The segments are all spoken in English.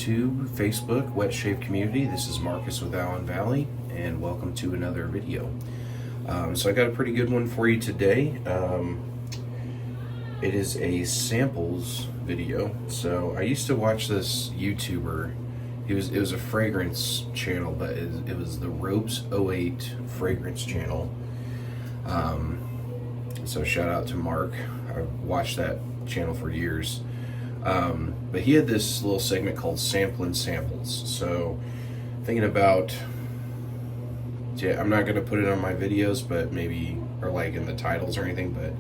YouTube, Facebook, Wet Shave community. This is Marcus with AllenValley, and welcome to another video. So I got a pretty good one for you today. It is a samples video. So I used to watch this YouTuber. It was a fragrance channel, but it was the Ropes 08 fragrance channel. So shout out to Mark. I've watched that channel for years. But he had this little segment called Sampling Samples. So thinking about, I'm not going to put it on my videos, but maybe, or like in the titles or anything, but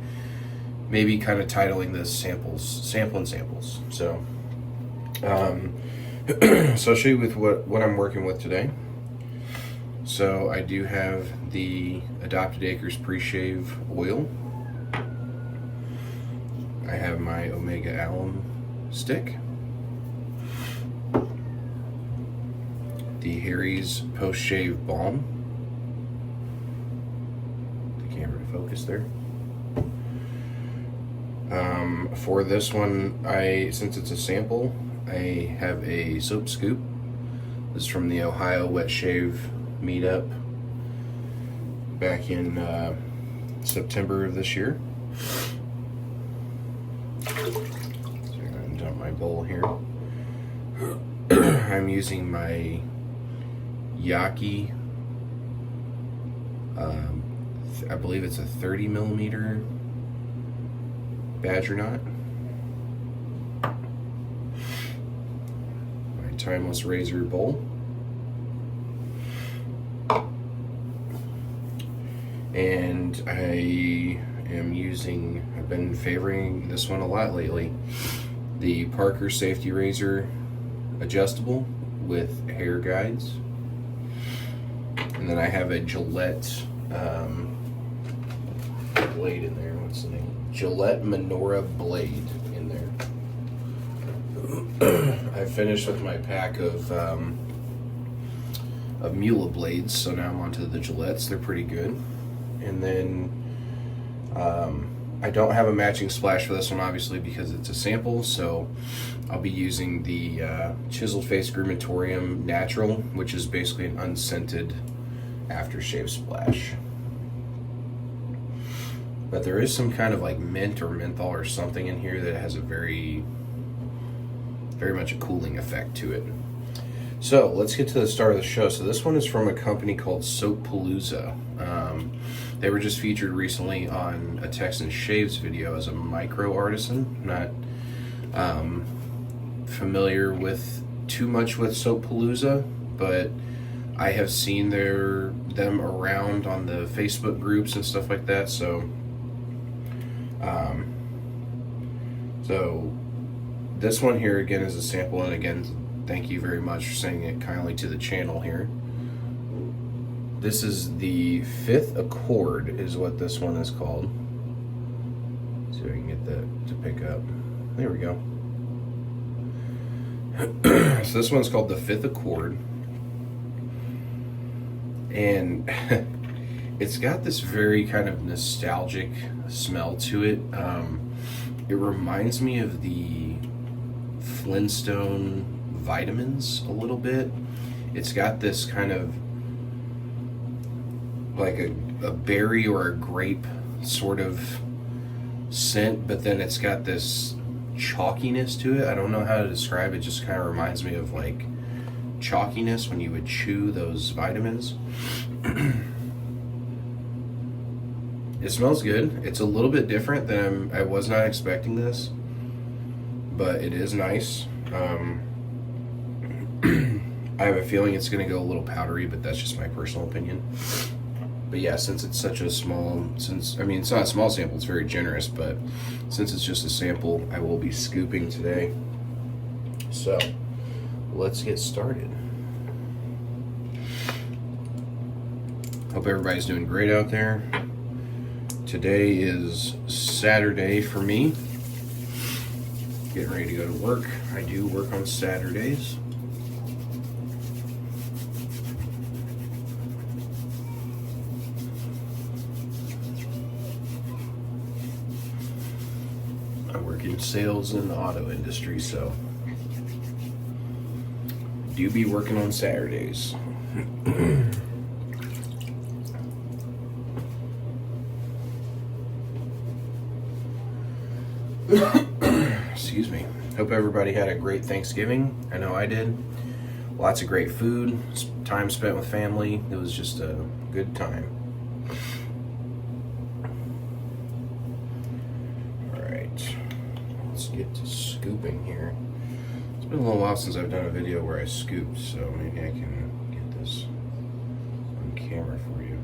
maybe kind of titling this Sampling Samples. So, so I'll show you with what I'm working with today. So I do have the Adopted Acres Pre-Shave Oil. I have my Omega Alum stick, the Harry's Post Shave Balm. The camera to focus there. For this one, since it's a sample, I have a soap scoop. This is from the Ohio Wet Shave meetup back in September of this year. Dump my bowl here. I'm using my Yaki, I believe it's a 30 millimeter badger knot. My timeless razor bowl. And I've been favoring this one a lot lately. The Parker Safety Razor adjustable with hair guides. And then I have a Gillette blade in there. What's the name? Gillette Menorah blade in there. I finished with my pack of Mula blades, so now I'm onto the Gillettes. They're pretty good. And then I don't have a matching splash for this one, obviously, because it's a sample, so I'll be using the Chiseled Face Grumatorium Natural, which is basically an unscented aftershave splash. But there is some kind of like mint or menthol or something in here that has a very much a cooling effect to it. So let's get to the start of the show. So this one is from a company called Soap Palooza. They were just featured recently on a Texan Shaves video as a micro artisan. Not familiar with too much with Soap Palooza, but I have seen them around on the Facebook groups and stuff like that. So this one here again is a sample, and again, thank you very much for sending it kindly to the channel here. This is the Fifth Accord is what this one is called. See if I can get that to pick up. There we go. So this one's called the Fifth Accord. And it's got this very kind of nostalgic smell to it. It reminds me of the Flintstone vitamins a little bit. It's got this kind of like a berry or a grape sort of scent, but then it's got this chalkiness to it. I don't know how to describe it. Just kind of reminds me of like chalkiness when you would chew those vitamins. It smells good. It's a little bit different than I was not expecting this, but it is nice. I have a feeling it's going to go a little powdery, but that's just my personal opinion. But yeah, since it's such a small, it's not a small sample, it's very generous, but since it's just a sample, I will be scooping today. So let's get started. Hope everybody's doing great out there. Today is Saturday for me. Getting ready to go to work. I do work on Saturdays. I work in sales in the auto industry, so do be working on Saturdays. Excuse me. Hope everybody had a great Thanksgiving. I know I did. Lots of great food, time spent with family. It was just a good time. Alright, let's get to scooping here. It's been a little while since I've done a video where I scooped, so maybe I can get this on camera for you.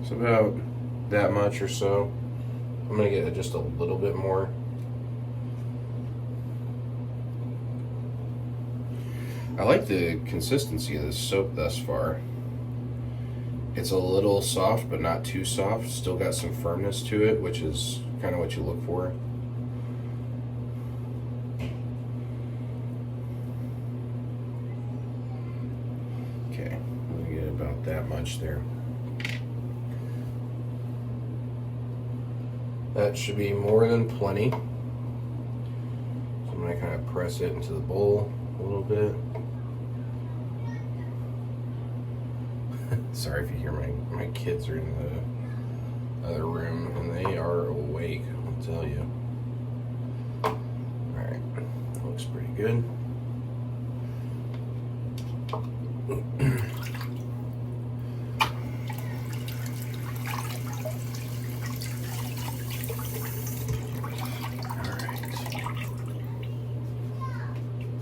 It's about that much or so. I'm gonna get just a little bit more. I like the consistency of this soap thus far. It's a little soft, but not too soft. Still got some firmness to it, which is kind of what you look for. Okay, I'm gonna get about that much there. That should be more than plenty. So I'm going to kind of press it into the bowl a little bit. Sorry if you hear my kids are in the other room and they are awake, I'll tell you. Alright, looks pretty good.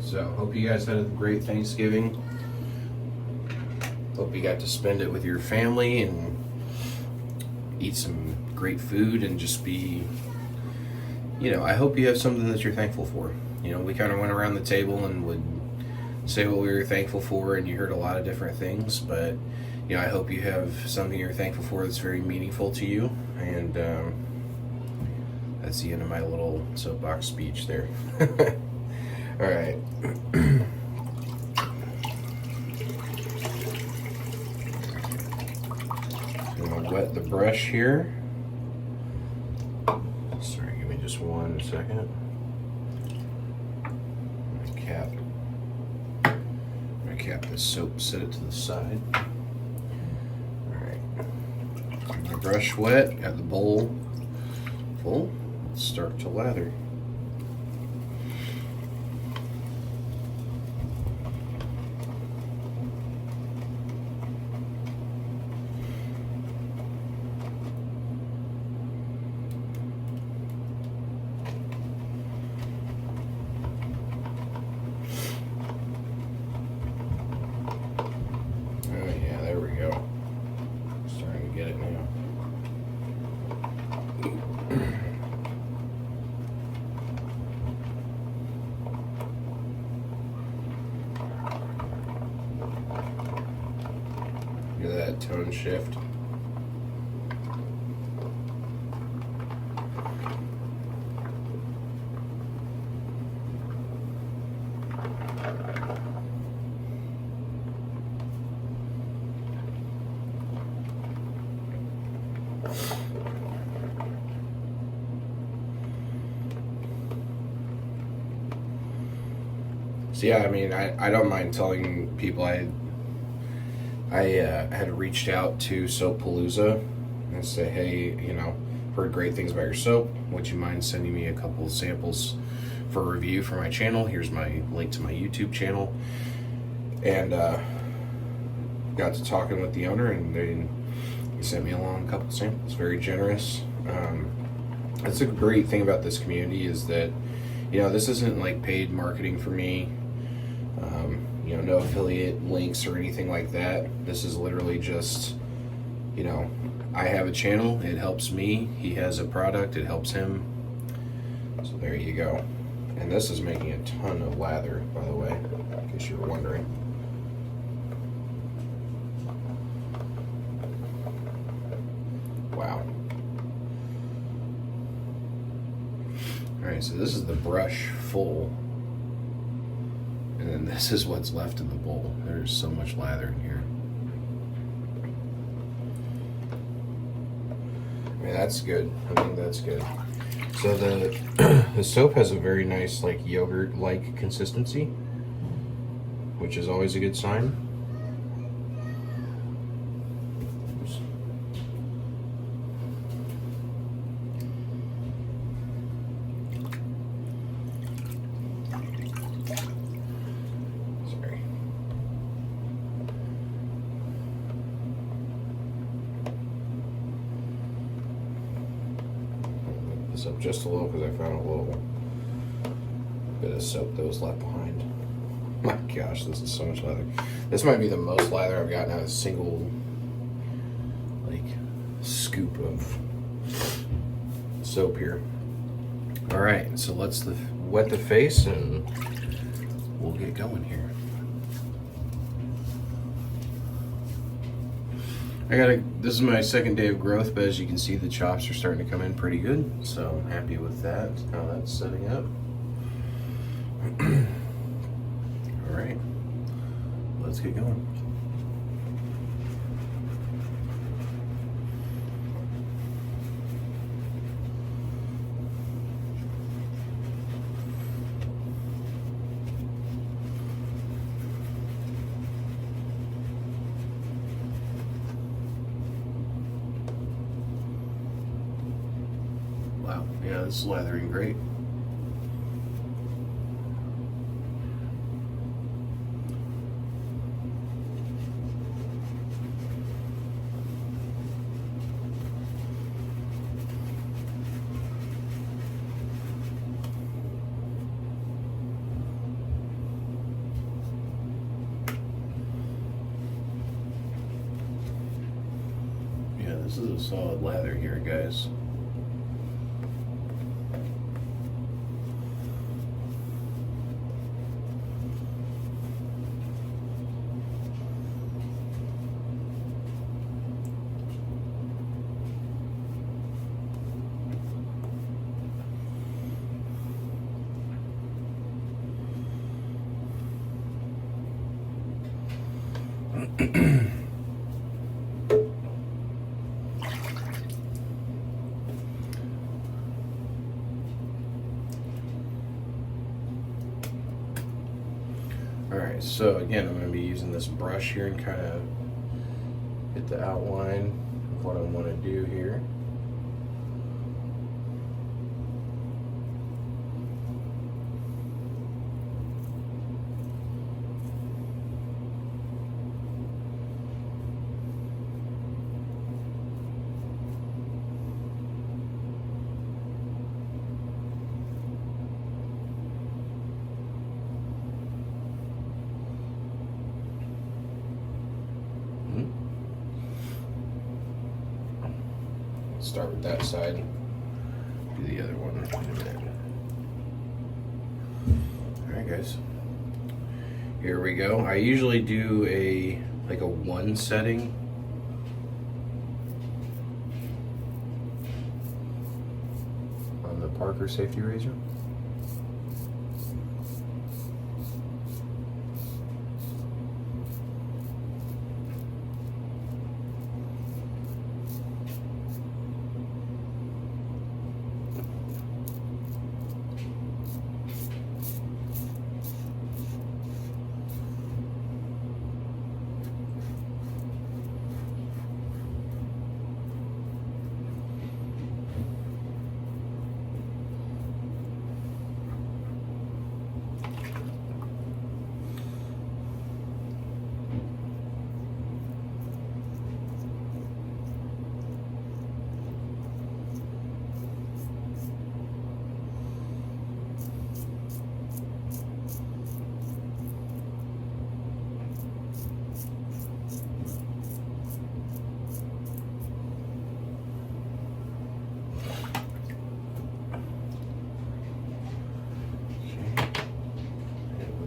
So, hope you guys had a great Thanksgiving. Hope you got to spend it with your family and eat some great food and just be, I hope you have something that you're thankful for. We kind of went around the table and would say what we were thankful for, and you heard a lot of different things, but, I hope you have something you're thankful for that's very meaningful to you, and that's the end of my little soapbox speech there. All right. I'm gonna wet the brush here. Sorry, give me just 1 second. I'm gonna cap this soap, set it to the side. All right. My brush wet, got the bowl full. Let's start to lather. Look at that tone shift. So yeah, I mean, I don't mind telling people I had reached out to Soap Palooza and say, hey, heard great things about your soap. Would you mind sending me a couple of samples for review for my channel? Here's my link to my YouTube channel. And got to talking with the owner, and they sent me along a couple of samples. Very generous. That's a great thing about this community is that, this isn't like paid marketing for me. No affiliate links or anything like that. This is literally just, I have a channel, it helps me. He has a product, it helps him. So there you go. And this is making a ton of lather, by the way, in case you were wondering. Wow. Alright, so this is the brush full. And then this is what's left in the bowl. There's so much lather in here. Yeah, that's good. I think that's good. So the the soap has a very nice like yogurt-like consistency, which is always a good sign. Oops. Sorry. This up just a little because I found a little bit of soap that was left behind. My gosh, this is so much lather. This might be the most lather I've gotten out of a single like scoop of soap here. All right, so let's wet the face and we'll get going here. This is my second day of growth, but as you can see, the chops are starting to come in pretty good. So I'm happy with that, how that's setting up. All right, let's get going. Wow, yeah, this is lathering great. Yeah, this is a solid lather here, guys. Alright, so again, I'm going to be using this brush here and kind of hit the outline of what I want to do here. Start with that side, do the other one in a minute. Alright guys, here we go. I usually do a 1 setting. On the Parker safety razor.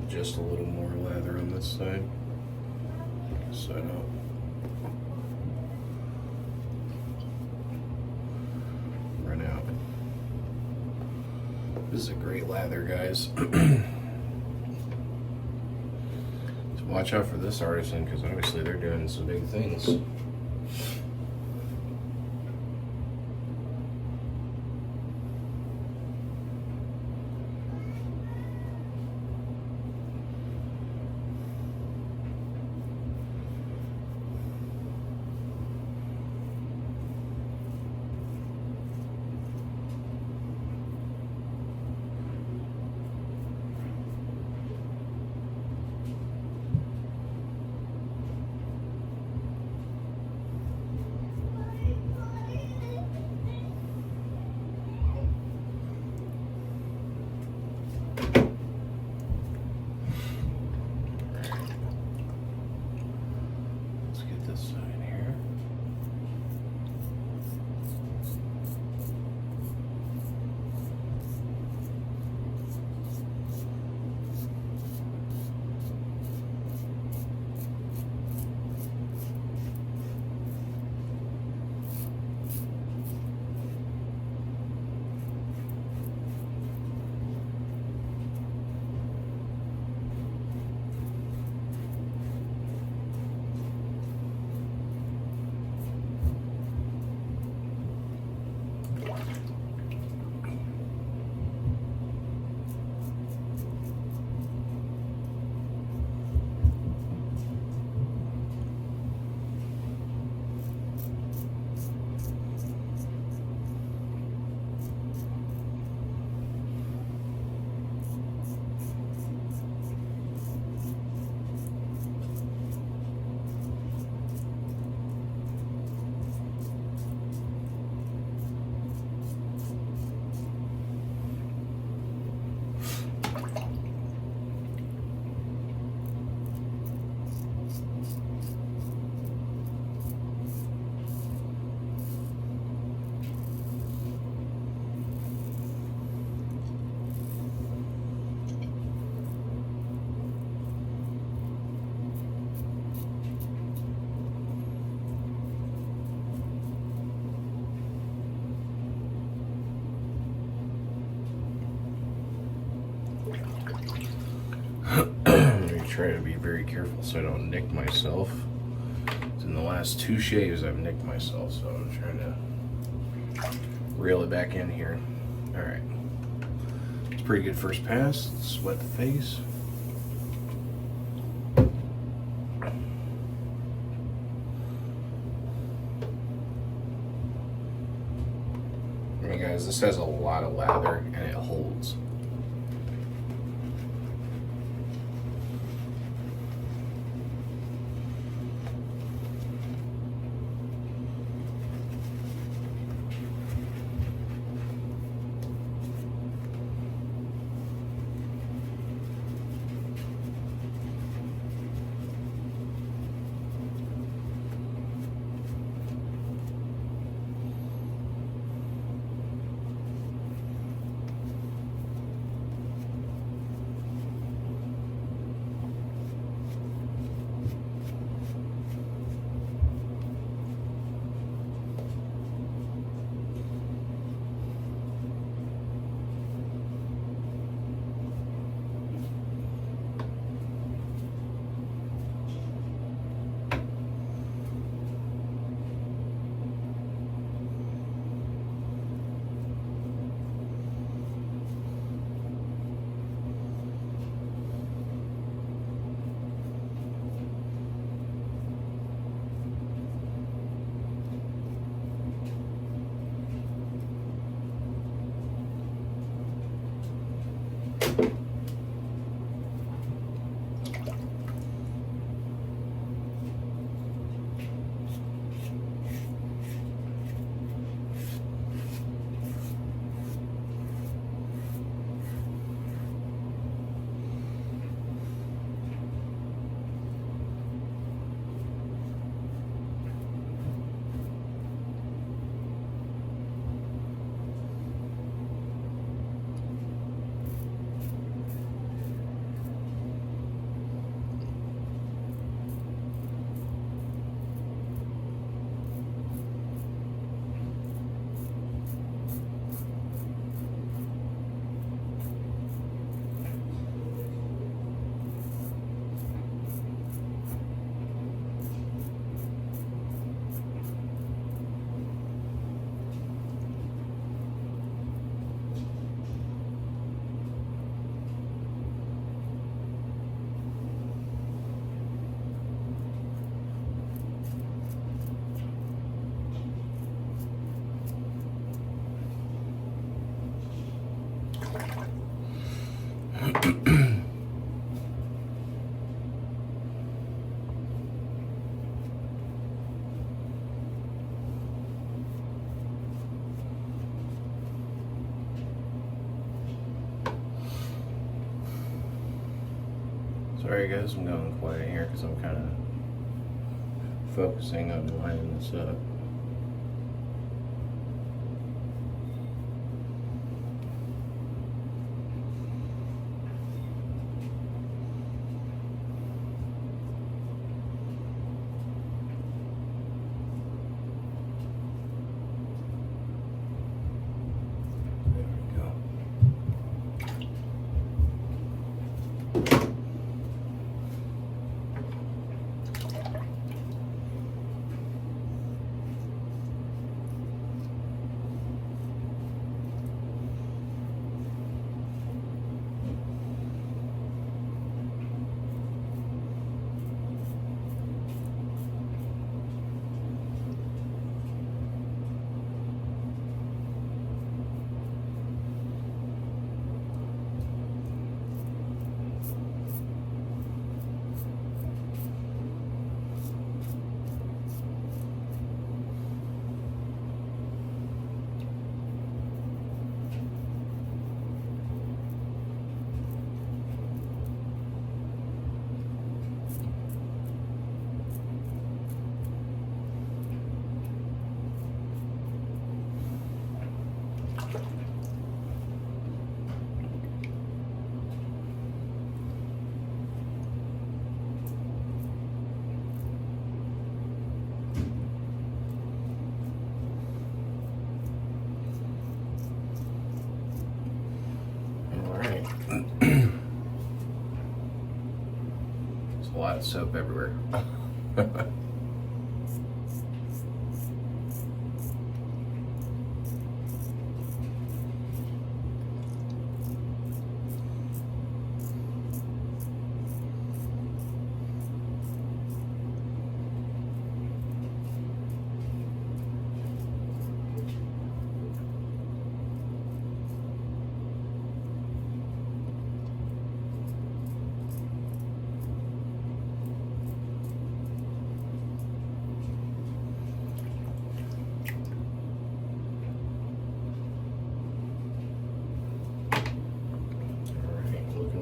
Just a little more lather on this side, so I don't run out. This is a great lather, guys. So watch out for this artisan, because obviously they're doing some big things. Let's get this side here. Try to be very careful so I don't nick myself. In the last 2 shaves I've nicked myself, so I'm trying to reel it back in here. Alright. It's a pretty good first pass. Let's wet the face. I mean, guys, this has a lot of lather and it holds. Sorry guys, I'm going quiet here because I'm kind of focusing on lining this up. There's a lot of soap everywhere.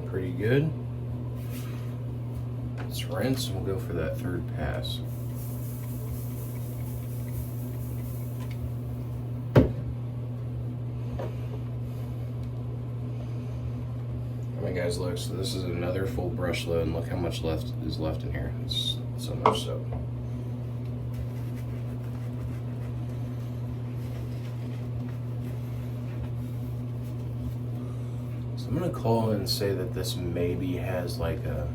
Pretty good. Let's rinse and we'll go for that third pass. Alright guys, look, so this is another full brush load and look how much is left in here. It's so much soap. I'm gonna call and say that this maybe has like a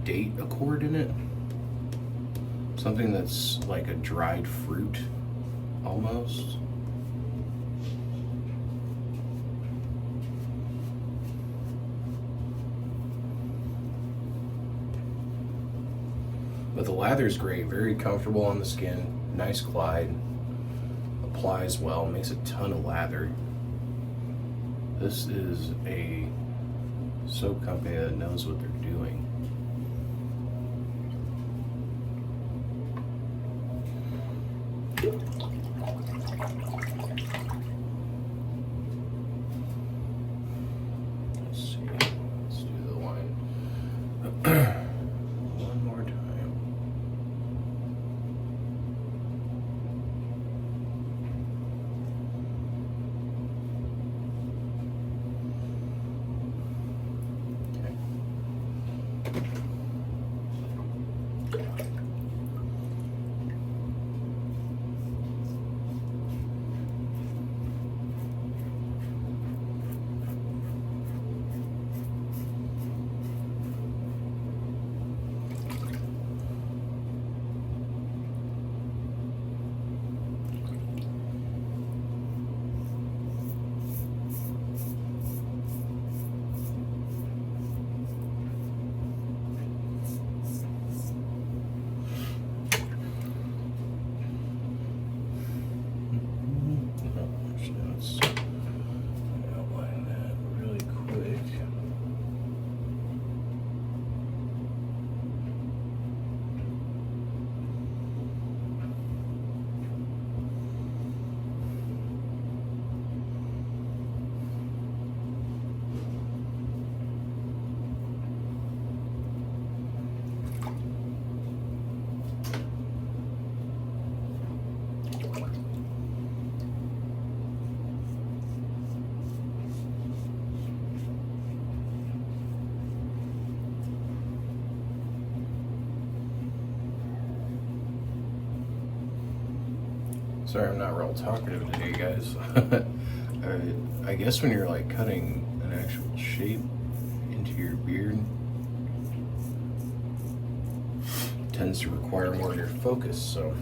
date accord in it. Something that's like a dried fruit almost. But the lather's great, very comfortable on the skin, nice glide, applies well, makes a ton of lather. This is a soap company that knows what they're doing. Let's see. Let's do the line one more time. Sorry, I'm not real talkative today, guys. I guess when you're like cutting an actual shape into your beard, it tends to require more of your focus, so.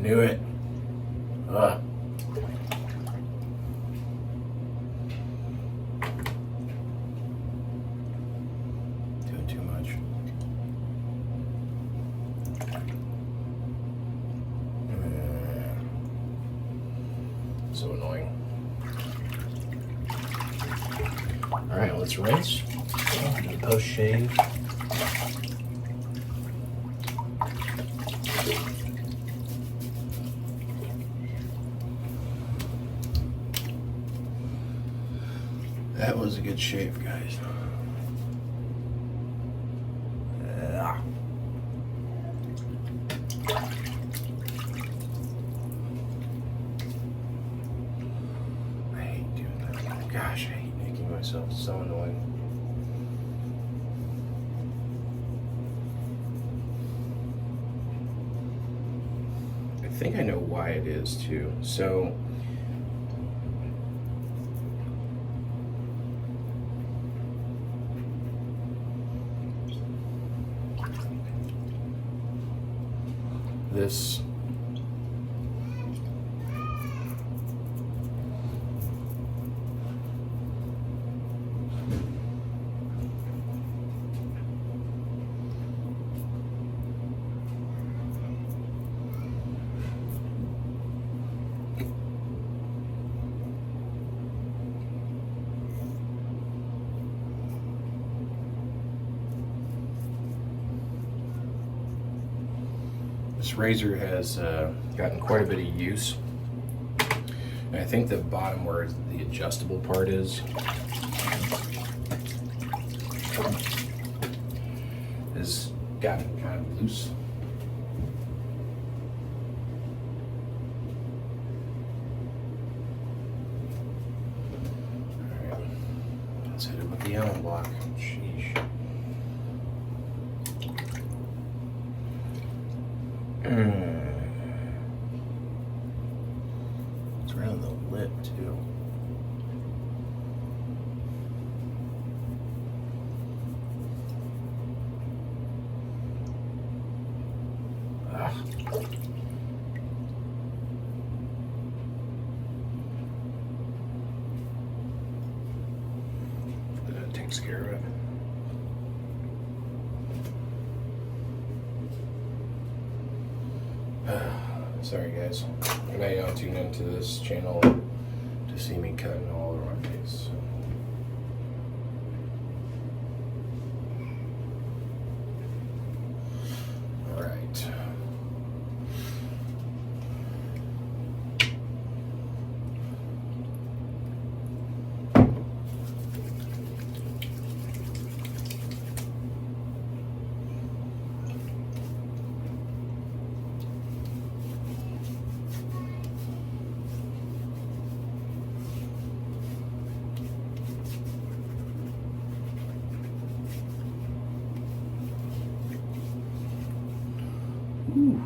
Knew it. Ugh. Doing too much. So annoying. All right, let's rinse. Do the post shave. That was a good shave, guys. I hate doing that. Gosh, I hate making myself so annoying. I think I know why it is too. So this This razor has gotten quite a bit of use. And I think the bottom where the adjustable part is has gotten kind of loose. All right, let's hit it with the Allen block. Sheesh. It's around the lip too. That takes care of it. Sorry guys, I know you don't tune into this channel to see me cutting all over my face. So. All right. Ooh.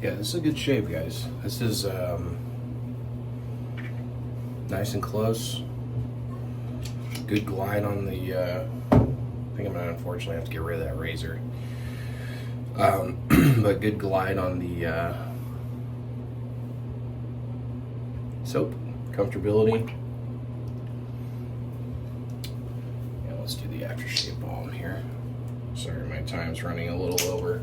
Yeah, this is a good shape, guys. This is nice and close. Good glide on the, I think I'm gonna unfortunately have to get rid of that razor. But good glide on the soap, comfortability. Let's do the aftershave balm here. Sorry, my time's running a little over.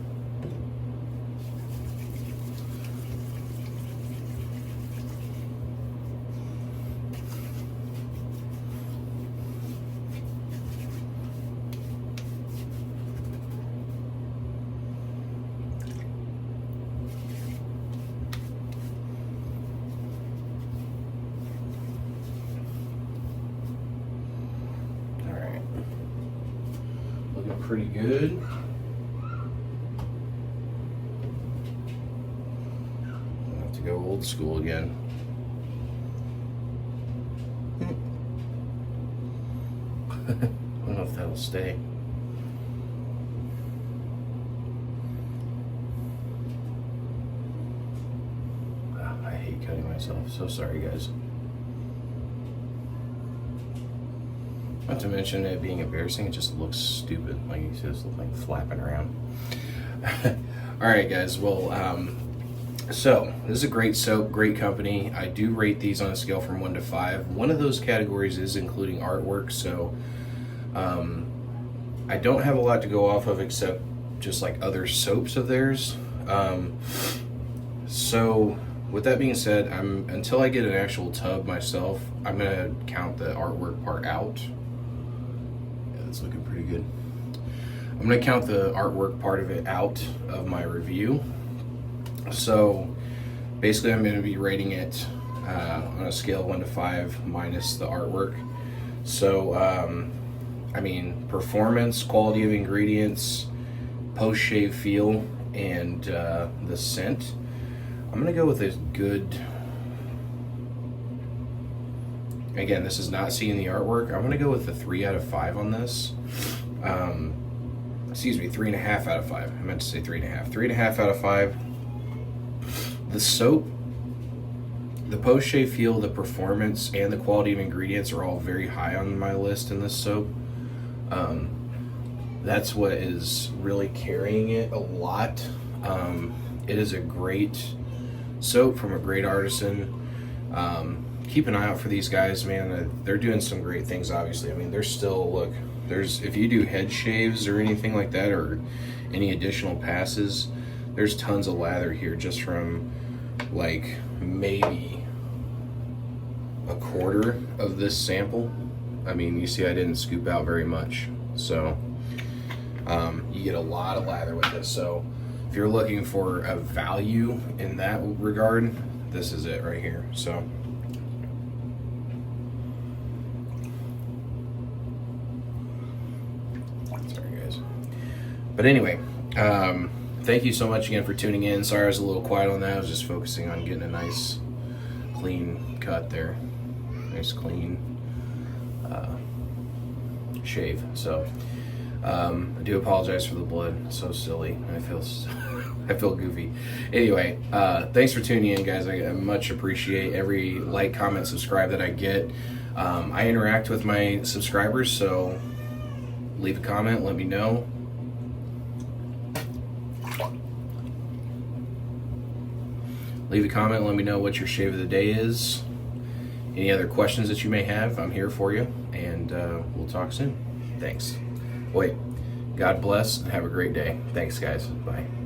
Pretty good. I'll have to go old school again. I don't know if that'll stay. I hate cutting myself. So sorry, guys. Not to mention it being embarrassing, it just looks stupid. Like you just look like flapping around. Alright guys, well, so this is a great soap, great company. I do rate these on a scale from 1 to 5. One of those categories is including artwork, so I don't have a lot to go off of except just like other soaps of theirs. So with that being said, until I get an actual tub myself, I'm gonna count the artwork part out. It's looking pretty good. I'm gonna count the artwork part of it out of my review. So basically I'm gonna be rating it on a scale of 1 to 5 minus the artwork. So I mean, performance, quality of ingredients, post-shave feel, and the scent. I'm gonna go with a good, again, this is not seeing the artwork. I'm gonna go with a 3 out of 5 on this. Excuse me, 3.5 out of 5. I meant to say 3.5. 3.5 out of 5. The soap, the post-shave feel, the performance, and the quality of ingredients are all very high on my list in this soap. That's what is really carrying it a lot. It is a great soap from a great artisan. Keep an eye out for these guys, man. They're doing some great things, obviously. I mean, there's still, look, if you do head shaves or anything like that, or any additional passes, there's tons of lather here just from like maybe a quarter of this sample. I mean, you see I didn't scoop out very much, so you get a lot of lather with this. So if you're looking for a value in that regard, this is it right here. So sorry guys, but anyway, thank you so much again for tuning in. Sorry I was a little quiet on that. I was just focusing on getting a nice clean cut there, nice clean shave. So I do apologize for the blood. It's so silly. I feel goofy. Anyway, thanks for tuning in, guys. I much appreciate every like, comment, subscribe that I get. I interact with my subscribers, so leave a comment, let me know. Leave a comment, let me know what your shave of the day is. Any other questions that you may have, I'm here for you, and we'll talk soon. Thanks. Wait, God bless and have a great day. Thanks, guys. Bye.